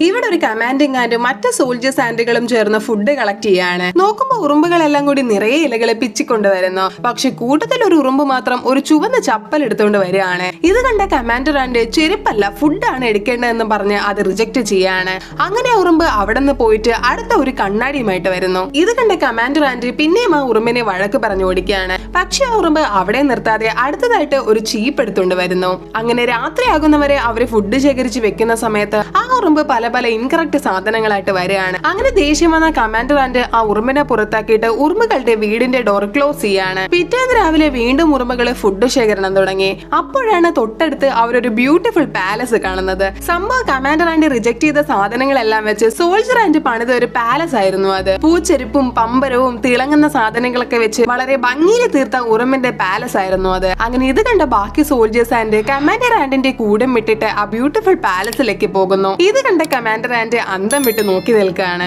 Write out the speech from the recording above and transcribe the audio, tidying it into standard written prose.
ഇവിടെ ഒരു commanding and മറ്റ് സോൾജേഴ്സ് ആൻഡുകളും ചേർന്ന് ഫുഡ് കളക്ട് ചെയ്യാണ്. നോക്കുമ്പോൾ ഉറുമ്പുകളെല്ലാം കൂടി നിറയെ ഇലകളെ പിച്ചിക്കൊണ്ടുവരുന്നു. പക്ഷെ കൂട്ടത്തിൽ ഒരു ഉറുമ്പ് മാത്രം ഒരു ചുവന്ന ചപ്പൽ എടുത്തുകൊണ്ട് വരികയാണ്. ഇത് കണ്ട കമാൻഡർ ആൻഡ് ചെരുപ്പല്ല ഫുഡാണ് എടുക്കേണ്ടതെന്ന് പറഞ്ഞ് അത് റിജക്ട് ചെയ്യാണ്. അങ്ങനെ ഉറുമ്പ് അവിടെ നിന്ന് പോയിട്ട് അടുത്ത ഒരു കണ്ണാടിയുമായിട്ട് വരുന്നു. ഇത് കണ്ട കമാൻഡർ ആൻഡ് പിന്നെയും ആ ഉറുമ്പിനെ വഴക്ക് പറഞ്ഞു ഓടിക്കുകയാണ്. പക്ഷെ ആ ഉറുമ്പ് അവിടെ നിർത്താതെ അടുത്തതായിട്ട് ഒരു ചീപ്പ് എടുത്തുകൊണ്ട് വരുന്നു. അങ്ങനെ രാത്രിയാകുന്നവരെ അവര് ഫുഡ് ശേഖരിച്ച് വെക്കുന്ന സമയത്ത് ആ ഉറുമ്പ് പല പല ഇൻകറക്റ്റ് സാധനങ്ങളായിട്ട് വരികയാണ്. അങ്ങനെ ദേഷ്യം വന്ന കമാൻഡർ ആൻഡ് ആ ഉറുമ്പിനെ പുറത്താക്കിയിട്ട് ഉറുമ്പുകളുടെ വീടിന്റെ ഡോർ ക്ലോസ് ചെയ്യാണ്. പിറ്റേന്ന് രാവിലെ വീണ്ടും ഉറുമ്പുകള് ഫുഡ് ശേഖരണം തുടങ്ങി. അപ്പോഴാണ് തൊട്ടടുത്ത് അവരൊരു ബ്യൂട്ടിഫുൾ പാലസ് കാണുന്നത്. സംഭവം കമാൻഡർ ആൻഡ് റിജക്ട് ചെയ്ത സാധനങ്ങളെല്ലാം വെച്ച് സോൾജർ ആൻഡ് പണിത ഒരു പാലസ് ആയിരുന്നു അത്. പൂച്ചെരുപ്പും പമ്പരവും തിളങ്ങുന്ന സാധനങ്ങളൊക്കെ വെച്ച് വളരെ ഭംഗിയിൽ തീർത്ത ഉറുമ്പിന്റെ പാലസ് ആയിരുന്നു അത്. അങ്ങനെ ഇത് കണ്ട ബാക്കി സോൾജേഴ്സ് ആൻഡ് കമാൻഡർ ആൻഡിന്റെ കൂടെ വിട്ടിട്ട് ആ ബ്യൂട്ടിഫുൾ പാലസിലേക്ക് പോകുന്നു. ഇത് കണ്ട കമാൻഡർ ആൻഡ് അന്തം വിട്ട് നോക്കി നിൽക്കുകയാണ്.